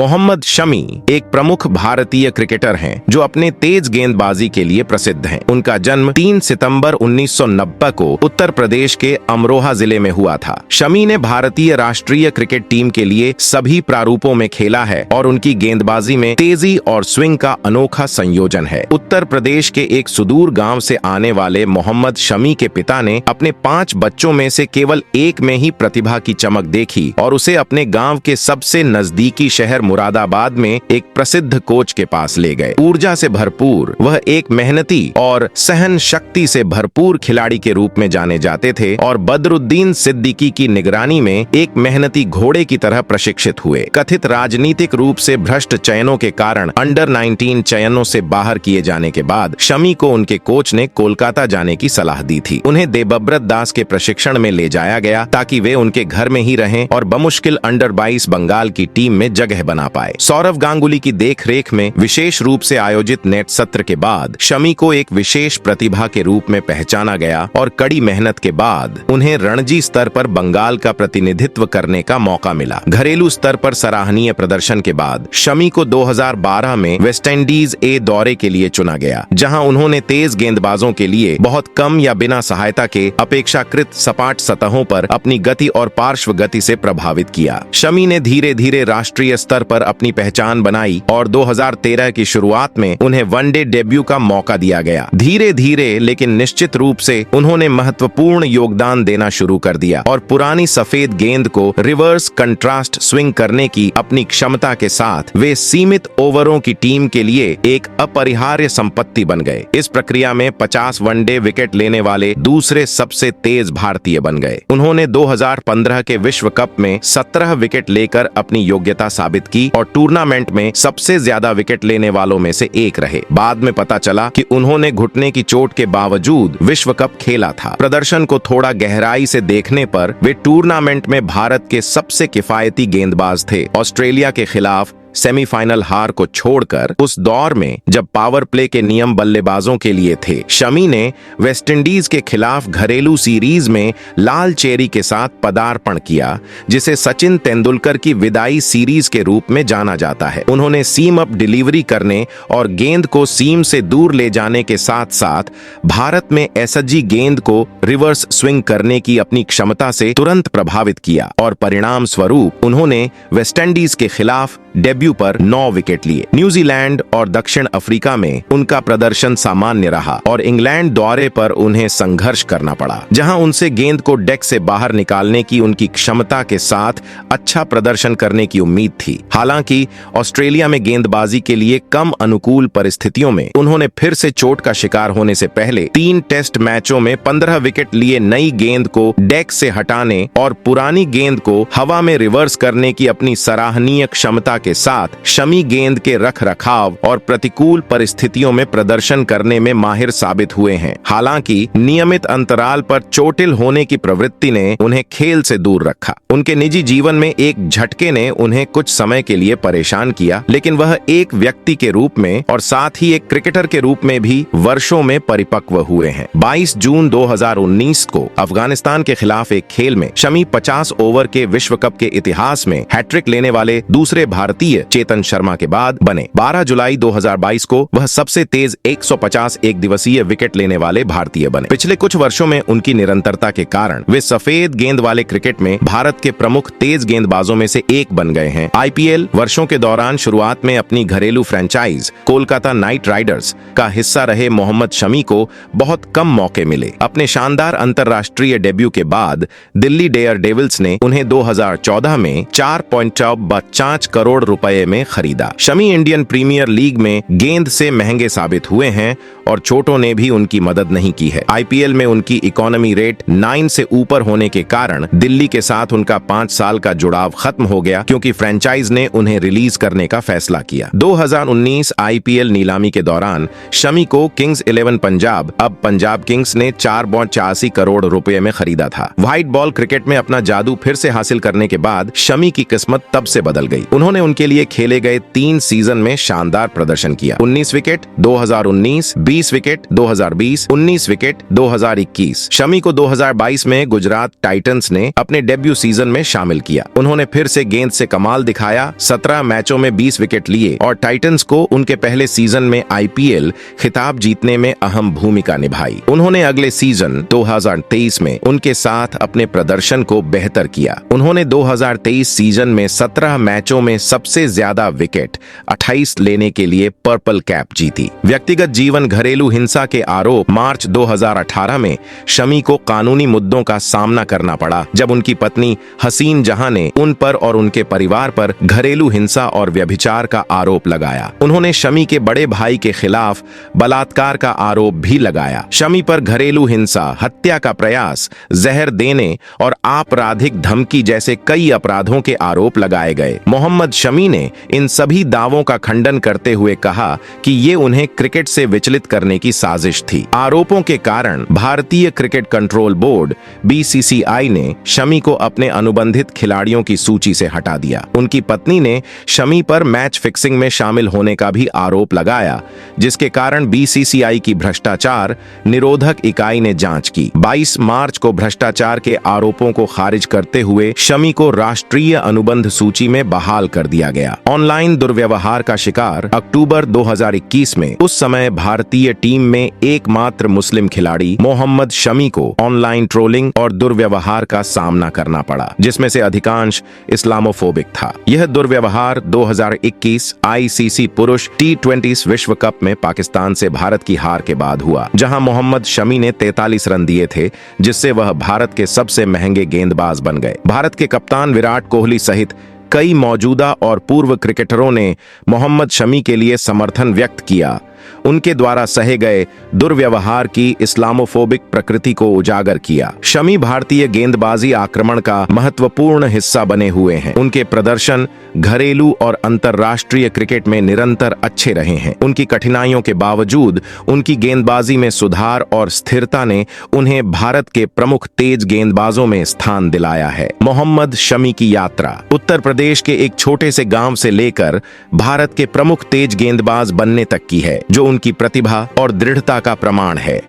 मोहम्मद शमी एक प्रमुख भारतीय क्रिकेटर हैं जो अपने तेज गेंदबाजी के लिए प्रसिद्ध हैं। उनका जन्म 3 सितंबर 1990 को उत्तर प्रदेश के अमरोहा जिले में हुआ था। शमी ने भारतीय राष्ट्रीय क्रिकेट टीम के लिए सभी प्रारूपों में खेला है और उनकी गेंदबाजी में तेजी और स्विंग का अनोखा संयोजन है। उत्तर प्रदेश के एक सुदूर गांव से आने वाले मोहम्मद शमी के पिता ने अपने 5 बच्चों में से केवल एक में ही प्रतिभा की चमक देखी और उसे अपने गांव के सबसे नजदीकी शहर मुरादाबाद में एक प्रसिद्ध कोच के पास ले गए। ऊर्जा से भरपूर वह एक मेहनती और सहन शक्ति से भरपूर खिलाड़ी के रूप में जाने जाते थे और बदरुद्दीन सिद्दीकी की निगरानी में एक मेहनती घोड़े की तरह प्रशिक्षित हुए। कथित राजनीतिक रूप से भ्रष्ट चयनों के कारण अंडर 19 चयनों से बाहर किए जाने के बाद शमी को उनके कोच ने कोलकाता जाने की सलाह दी थी। उन्हें देबब्रत दास के प्रशिक्षण में ले जाया गया ताकि वे उनके घर में ही रहें और बमुश्किल अंडर 22 बंगाल की टीम में जगह बना पाए। सौरव गांगुली की देखरेख में विशेष रूप से आयोजित नेट सत्र के बाद शमी को एक विशेष प्रतिभा के रूप में पहचाना गया और कड़ी मेहनत के बाद उन्हें रणजी स्तर पर बंगाल का प्रतिनिधित्व करने का मौका मिला। घरेलू स्तर पर सराहनीय प्रदर्शन के बाद शमी को 2012 में वेस्टइंडीज ए दौरे के लिए चुना गया, जहां उन्होंने तेज गेंदबाजों के लिए बहुत कम या बिना सहायता के अपेक्षाकृत सपाट सतहों पर अपनी गति और पार्श्व गति से प्रभावित किया। शमी ने धीरे धीरे राष्ट्रीय स्तर पर अपनी पहचान बनाई और 2013 की शुरुआत में उन्हें वनडे डेब्यू का मौका दिया गया। धीरे धीरे लेकिन निश्चित रूप से उन्होंने महत्वपूर्ण योगदान देना शुरू कर दिया और पुरानी सफेद गेंद को रिवर्स कंट्रास्ट स्विंग करने की अपनी क्षमता के साथ वे सीमित ओवरों की टीम के लिए एक अपरिहार्य संपत्ति बन गए। इस प्रक्रिया में 50 वनडे विकेट लेने वाले दूसरे सबसे तेज भारतीय बन गए। उन्होंने 2015 के विश्व कप में 17 विकेट लेकर अपनी योग्यता साबित की और टूर्नामेंट में सबसे ज्यादा विकेट लेने वालों में से एक रहे। बाद में पता चला कि उन्होंने घुटने की चोट के बावजूद विश्व कप खेला था। प्रदर्शन को थोड़ा गहराई से देखने पर वे टूर्नामेंट में भारत के सबसे किफायती गेंदबाज थे। ऑस्ट्रेलिया के खिलाफ सेमीफाइनल हार को छोड़कर उस दौर में जब पावर प्ले के नियम बल्लेबाजों के लिए थे, शमी ने वेस्टइंडीज के खिलाफ घरेलू सीरीज में लाल चेरी के साथ पदार्पण किया, जिसे सचिन तेंदुलकर की विदाई सीरीज के रूप में जाना जाता है। उन्होंने सीम अप डिलीवरी करने और गेंद को सीम से दूर ले जाने के साथ साथ भारत में एसजी गेंद को रिवर्स स्विंग करने की अपनी क्षमता से तुरंत प्रभावित किया और परिणाम स्वरूप उन्होंने वेस्टइंडीज के खिलाफ डेब्यू पर 9 विकेट लिए। न्यूजीलैंड और दक्षिण अफ्रीका में उनका प्रदर्शन सामान्य रहा और इंग्लैंड दौरे पर उन्हें संघर्ष करना पड़ा, जहां उनसे गेंद को डेक से बाहर निकालने की उनकी क्षमता के साथ अच्छा प्रदर्शन करने की उम्मीद थी। हालांकि ऑस्ट्रेलिया में गेंदबाजी के लिए कम अनुकूल परिस्थितियों में उन्होंने फिर से चोट का शिकार होने से पहले 3 टेस्ट मैचों में 15 विकेट लिए नई गेंद को डेक से हटाने और पुरानी गेंद को हवा में रिवर्स करने की अपनी सराहनीय क्षमता के साथ शमी गेंद के रख रखाव और प्रतिकूल परिस्थितियों में प्रदर्शन करने में माहिर साबित हुए हैं। हालांकि नियमित अंतराल पर चोटिल होने की प्रवृत्ति ने उन्हें खेल से दूर रखा। उनके निजी जीवन में एक झटके ने उन्हें कुछ समय के लिए परेशान किया, लेकिन वह एक व्यक्ति के रूप में और साथ ही एक क्रिकेटर के रूप में भी वर्षों में परिपक्व हुए हैं। 22 जून 2019 को अफगानिस्तान के खिलाफ एक खेल में शमी 50 ओवर के विश्व कप के इतिहास में हैट्रिक लेने वाले दूसरे भारतीय चेतन शर्मा के बाद बने। 12 जुलाई 2022 को वह सबसे तेज 150 एक दिवसीय विकेट लेने वाले भारतीय बने। पिछले कुछ वर्षों में उनकी निरंतरता के कारण वे सफेद गेंद वाले क्रिकेट में भारत के प्रमुख तेज गेंदबाजों में से एक बन गए हैं। आईपीएल वर्षों के दौरान शुरुआत में अपनी घरेलू फ्रेंचाइज कोलकाता नाइट राइडर्स का हिस्सा रहे मोहम्मद शमी को बहुत कम मौके मिले। अपने शानदार अंतरराष्ट्रीय डेब्यू के बाद दिल्ली डेयर डेविल्स ने उन्हें 2014 में 4.5 करोड़ रुपए में खरीदा। शमी इंडियन प्रीमियर लीग में गेंद से महंगे साबित हुए हैं और चोटों ने भी उनकी मदद नहीं की है। आईपीएल में उनकी इकोनॉमी रेट 9 से ऊपर होने के कारण दिल्ली के साथ उनका 5 साल का जुड़ाव खत्म हो गया, क्योंकि फ्रेंचाइज ने उन्हें रिलीज करने का फैसला किया। 2019 आईपीएल नीलामी के दौरान शमी को किंग्स 11 पंजाब, अब पंजाब किंग्स ने 4.86 करोड़ रुपए में खरीदा था। व्हाइट बॉल क्रिकेट में अपना जादू फिर से हासिल करने के बाद शमी की किस्मत तब से बदल गई। उन्होंने उनके लिए लिए खेले गए 3 सीजन में शानदार प्रदर्शन किया। 19 विकेट 2019, 20 विकेट 2020, 19 विकेट 2021। शमी को 2022 में गुजरात टाइटंस ने अपने डेब्यू सीजन में शामिल किया। उन्होंने फिर से गेंद से कमाल दिखाया, 17 मैचों में 20 विकेट लिए और टाइटंस को उनके पहले सीजन में आईपीएल खिताब जीतने में अहम भूमिका निभाई। उन्होंने अगले सीजन 2023 में उनके साथ अपने प्रदर्शन को बेहतर किया। उन्होंने 2023 सीजन में 17 मैचों में सबसे ज्यादा विकेट 28 लेने के लिए पर्पल कैप जीती। व्यक्तिगत जीवन घरेलू हिंसा के आरोप। मार्च 2018 में शमी को कानूनी मुद्दों का सामना करना पड़ा जब उनकी पत्नी हसीन जहां ने उन पर और उनके परिवार पर घरेलू हिंसा और व्यभिचार का आरोप लगाया। उन्होंने शमी के बड़े भाई के खिलाफ बलात्कार का आरोप भी लगाया। शमी पर घरेलू हिंसा, हत्या का प्रयास, जहर देने और आपराधिक धमकी जैसे कई अपराधों के आरोप लगाए गए। मोहम्मद शमी ने इन सभी दावों का खंडन करते हुए कहा कि ये उन्हें क्रिकेट से विचलित करने की साजिश थी। आरोपों के कारण भारतीय क्रिकेट कंट्रोल बोर्ड (बीसीसीआई) ने शमी को अपने अनुबंधित खिलाड़ियों की सूची से हटा दिया। उनकी पत्नी ने शमी पर मैच फिक्सिंग में शामिल होने का भी आरोप लगाया, जिसके कारण बीसीसीआई की भ्रष्टाचार निरोधक इकाई ने जांच की। 22 मार्च को भ्रष्टाचार के आरोपों को खारिज करते हुए शमी को राष्ट्रीय अनुबंध सूची में बहाल कर दिया गया। ऑनलाइन दुर्व्यवहार का शिकार। अक्टूबर 2021 में उस समय भारतीय टीम में एकमात्र मुस्लिम खिलाड़ी मोहम्मद शमी को ऑनलाइन ट्रोलिंग और दुर्व्यवहार का सामना करना पड़ा, जिसमें से अधिकांश इस्लामोफोबिक था। यह दुर्व्यवहार 2021 आईसीसी पुरुष T20 विश्व कप में पाकिस्तान से भारत की हार के बाद हुआ, जहां मोहम्मद शमी ने 43 रन दिए थे, जिससे वह भारत के सबसे महंगे गेंदबाज बन गए। भारत के कप्तान विराट कोहली सहित कई मौजूदा और पूर्व क्रिकेटरों ने मोहम्मद शमी के लिए समर्थन व्यक्त किया। उनके द्वारा सहे गए दुर्व्यवहार की इस्लामोफोबिक प्रकृति को उजागर किया। शमी भारतीय गेंदबाजी आक्रमण का महत्वपूर्ण हिस्सा बने हुए हैं। उनके प्रदर्शन घरेलू और अंतर्राष्ट्रीय क्रिकेट में निरंतर अच्छे रहे हैं। उनकी कठिनाइयों के बावजूद उनकी गेंदबाजी में सुधार और स्थिरता ने उन्हें भारत के प्रमुख तेज गेंदबाजों में स्थान दिलाया है। मोहम्मद शमी की यात्रा उत्तर प्रदेश के एक छोटे से गांव से लेकर भारत के प्रमुख तेज गेंदबाज बनने तक की है, जो उनकी प्रतिभा और दृढ़ता का प्रमाण है।